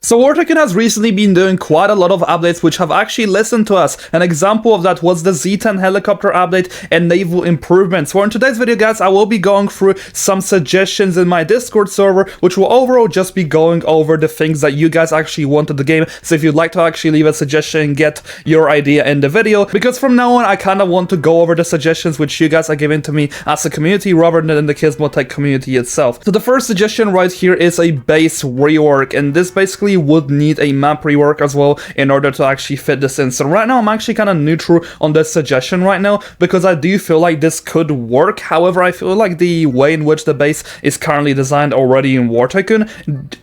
So Tycoon has recently been doing quite a lot of updates which have actually listened to us. An example of that was the Z10 helicopter update and naval improvements. So in today's video, guys, I will be going through some suggestions in my Discord server, which will overall just be going over the things that you guys actually want in the game. So if you'd like to actually leave a suggestion and get your idea in the video, because from now on I kind of want to go over the suggestions which you guys are giving to me as a community rather than in the Gizmotech community itself. So the first suggestion right here is a base rework, and this basically would need a map rework as well in order to actually fit this in. So right now I'm actually kind of neutral on this suggestion right now because I do feel like this could work. However, I feel like the way in which the base is currently designed already in Tycoon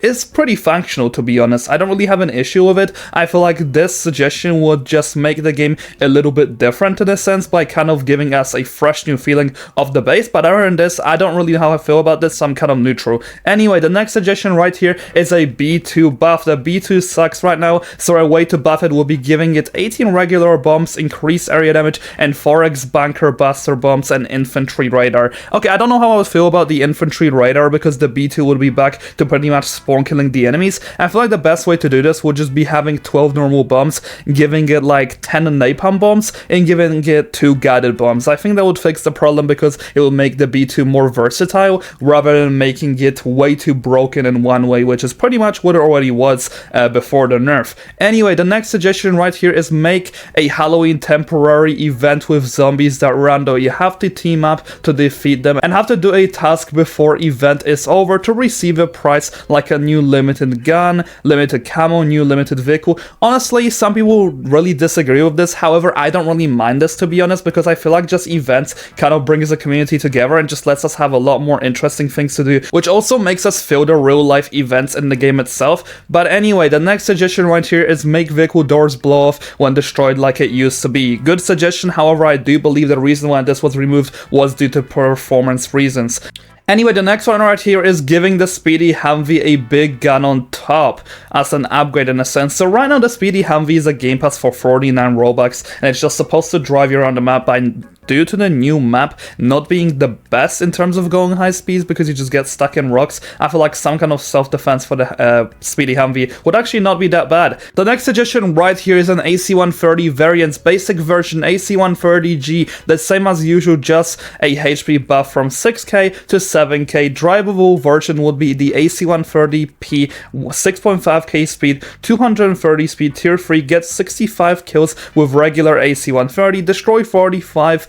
is pretty functional, to be honest. I don't really have an issue with it. I feel like this suggestion would just make the game a little bit different in a sense by kind of giving us a fresh new feeling of the base. But other than this, I don't really know how I feel about this, so I'm kind of neutral. Anyway, the next suggestion right here is a B2 buff. The B2 sucks right now, so a way to buff it will be giving it 18 regular bombs, increased area damage, and 4x bunker buster bombs and infantry radar. Okay, I don't know how I would feel about the infantry radar because the B2 would be back to pretty much spawn killing the enemies. I feel like the best way to do this would just be having 12 normal bombs, giving it like 10 napalm bombs, and giving it 2 guided bombs. I think that would fix the problem because it will make the B2 more versatile rather than making it way too broken in one way, which is pretty much what it already was before the nerf. Anyway, the next suggestion right here is make a Halloween temporary event with zombies that rando. You have to team up to defeat them and have to do a task before event is over to receive a prize like a new limited gun, limited camo, new limited vehicle. Honestly, some people really disagree with this. However, I don't really mind this, to be honest, because I feel like just events kind of brings the community together and just lets us have a lot more interesting things to do, which also makes us feel the real life events in the game itself. But anyway, the next suggestion right here is make vehicle doors blow off when destroyed like it used to be. Good suggestion, however, I do believe the reason why this was removed was due to performance reasons. Anyway, the next one right here is giving the Speedy Humvee a big gun on top as an upgrade in a sense. So right now the Speedy Humvee is a game pass for 49 Robux and it's just supposed to drive you around the map by due to the new map not being the best in terms of going high speeds because you just get stuck in rocks. I feel like some kind of self-defense for the Speedy Humvee would actually not be that bad. The next suggestion right here is an AC-130 variants, basic version AC-130G, the same as usual, just a HP buff from 6k to 7k. Drivable version would be the AC-130P, 6.5k speed, 230 speed, tier 3, gets 65 kills with regular AC-130, destroy 45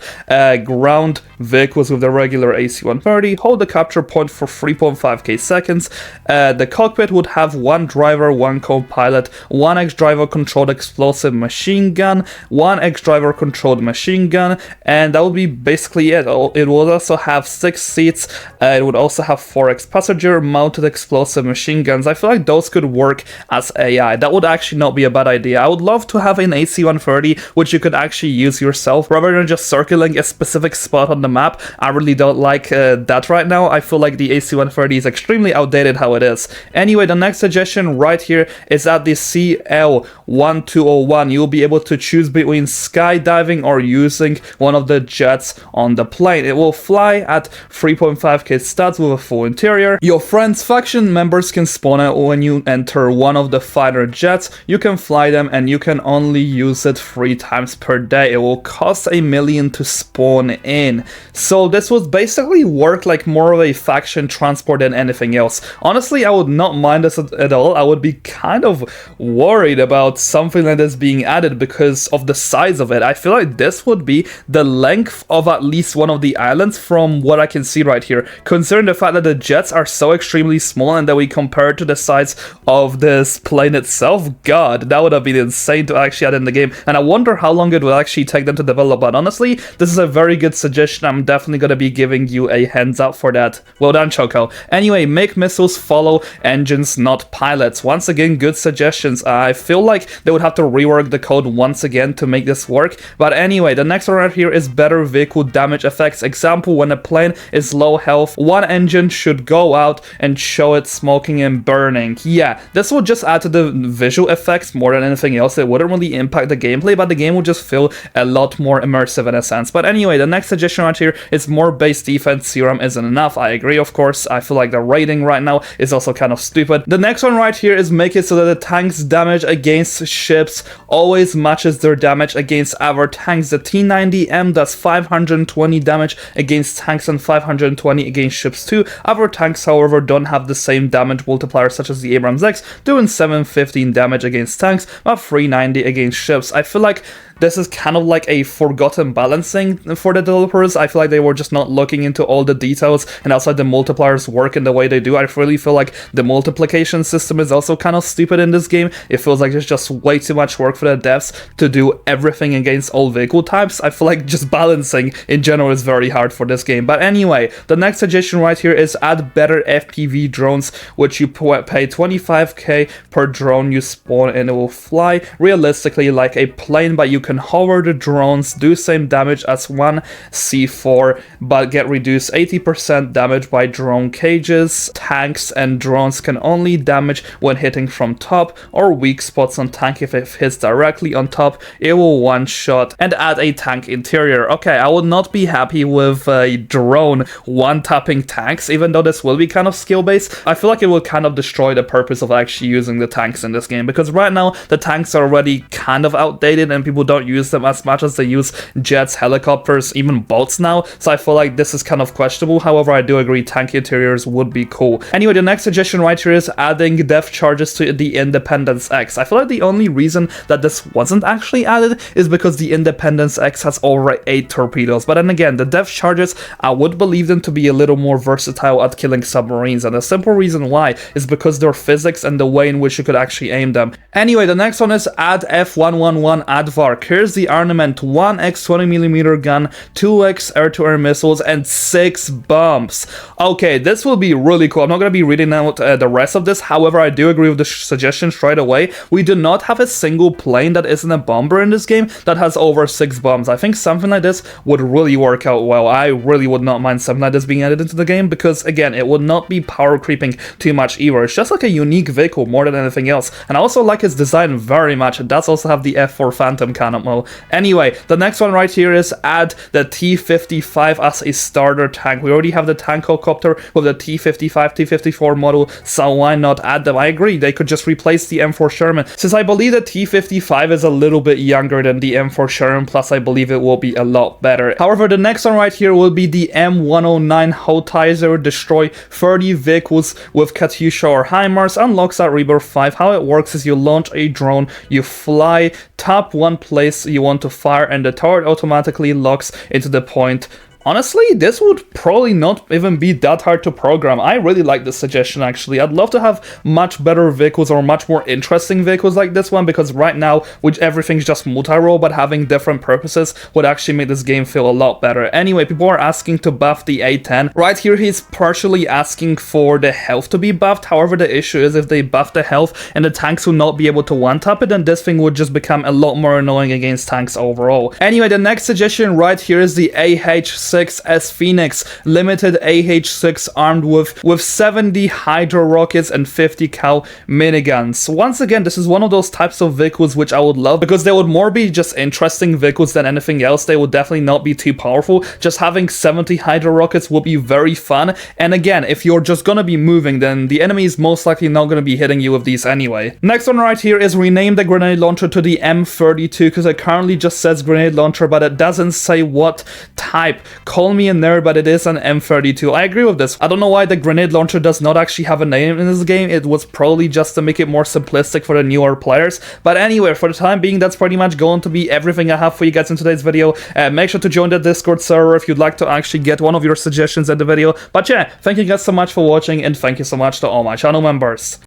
ground vehicles with the regular AC-130, hold the capture point for 3.5k seconds. The cockpit would have 1 driver, 1 co-pilot, 1 ex-driver controlled explosive machine gun, 1 ex-driver controlled machine gun, and that would be basically it. It would also have 6 seats. It would also have 4x passenger mounted explosive machine guns. I feel like those could work as AI. That would actually not be a bad idea. I would love to have an AC-130 which you could actually use yourself rather than just circling a specific spot on the map. I really don't like that right now. I feel like the AC-130 is extremely outdated how it is. Anyway, the next suggestion right here is that the CL-1201 you'll be able to choose between skydiving or using one of the jets on the plane. It will fly at 3.5k stats with a full interior. Your friends' faction members can spawn it when you enter one of the fighter jets. You can fly them and you can only use it 3 times per day. It will cost $1 million to spawn in. So this would basically work like more of a faction transport than anything else. Honestly, I would not mind this at all. I would be kind of worried about something like this being added because of the size of it. I feel like this would be the length of at least one of the islands from what I can see right here. Considering the fact that the jets are so extremely small and that we compare it to the size of this plane itself, god, that would have been insane to actually add in the game. And I wonder how long it will actually take them to develop. But honestly, this is a very good suggestion. I'm definitely going to be giving you a hands up for that. Well done, Choco. Anyway, make missiles follow engines, not pilots. Once again, good suggestions. I feel like they would have to rework the code once again to make this work. But anyway, the next one right here is better vehicle damage effects. Example, when a plane is low health, one engine should go out and show it smoking and burning. Yeah, this will just add to the visual effects more than anything else. It wouldn't really impact the gameplay, but the game will just feel a lot more immersive in a sense. defense. But anyway, the next suggestion right here is more base defense serum isn't enough. I agree, of course. I feel like the rating right now is also kind of stupid. The next one right here is make it so that the tank's damage against ships always matches their damage against other tanks. The T90M does 520 damage against tanks and 520 against ships too. Other tanks, however, don't have the same damage multiplier, such as the Abrams X, doing 715 damage against tanks, but 390 against ships. I feel like this is kind of like a forgotten balancing for the developers. I feel like they were just not looking into all the details and also the multipliers work in the way they do. I really feel like the multiplication system is also kind of stupid in this game. It feels like there's just way too much work for the devs to do everything against all vehicle types. I feel like just balancing in general is very hard for this game. But anyway, the next suggestion right here is add better FPV drones, which you pay 25k per drone you spawn and it will fly realistically like a plane, but you can hover the drones, do same damage as one C4, but get reduced 80% damage by drone cages. Tanks and drones can only damage when hitting from top or weak spots on tank. If it hits directly on top, it will one-shot. And add a tank interior. Okay, I would not be happy with a drone one-tapping tanks, even though this will be kind of skill-based. I feel like it will kind of destroy the purpose of actually using the tanks in this game, because right now the tanks are already kind of outdated and people don't use them as much as they use jets, helicopters, even boats now, so I feel like this is kind of questionable. However, I do agree tank interiors would be cool. Anyway, the next suggestion right here is adding depth charges to the Independence X. I feel like the only reason that this wasn't actually added is because the Independence X has already 8 torpedoes, but then again, the depth charges, I would believe them to be a little more versatile at killing submarines, and the simple reason why is because their physics and the way in which you could actually aim them. Anyway, the next one is add F111 Aardvark. Here's the armament: 1x 20mm gun, 2x air-to-air missiles, and 6 bombs. Okay, this will be really cool. I'm not going to be reading out the rest of this. However, I do agree with the suggestion straight away. We do not have a single plane that isn't a bomber in this game that has over 6 bombs. I think something like this would really work out well. I really would not mind something like this being added into the game, because again, it would not be power creeping too much either. It's just like a unique vehicle more than anything else. And I also like its design very much. It does also have the F4 Phantom cannon mode. Anyway, the next one right here is add the T-55 as a starter tank. We already have the tank helicopter with the T-55, T-54 model, so why not add them? I agree, they could just replace the M4 Sherman, since I believe the T-55 is a little bit younger than the M4 Sherman, plus I believe it will be a lot better. However, the next one right here will be the M109 Howitzer. Destroy 30 vehicles with Katyusha or HIMARS, unlocks at Rebirth 5. How it works is you launch a drone, you fly, tap one place you want to fire, and the turret automatically locks into the point. Honestly, this would probably not even be that hard to program. I really like this suggestion, actually. I'd love to have much better vehicles or much more interesting vehicles like this one, because right now, which everything's just multi-role, but having different purposes would actually make this game feel a lot better. Anyway, people are asking to buff the A10. Right here, he's partially asking for the health to be buffed. However, the issue is if they buff the health and the tanks will not be able to one-tap it, then this thing would just become a lot more annoying against tanks overall. Anyway, the next suggestion right here is the AH-6S Phoenix, limited AH-6 armed with 70 Hydro rockets and 50 cal miniguns. Once again, this is one of those types of vehicles which I would love, because they would more be just interesting vehicles than anything else. They would definitely not be too powerful. Just having 70 Hydro rockets would be very fun, and again, if you're just gonna be moving, then the enemy is most likely not gonna be hitting you with these anyway. Next one right here is rename the grenade launcher to the M32, because it currently just says grenade launcher, but it doesn't say what type. Call me a nerd, but it is an M32. I agree with this. I don't know why the grenade launcher does not actually have a name in this game. It was probably just to make it more simplistic for the newer players. But anyway, for the time being, that's pretty much going to be everything I have for you guys in today's video. Make sure to join the Discord server if you'd like to actually get one of your suggestions in the video. But yeah, thank you guys so much for watching, and thank you so much to all my channel members.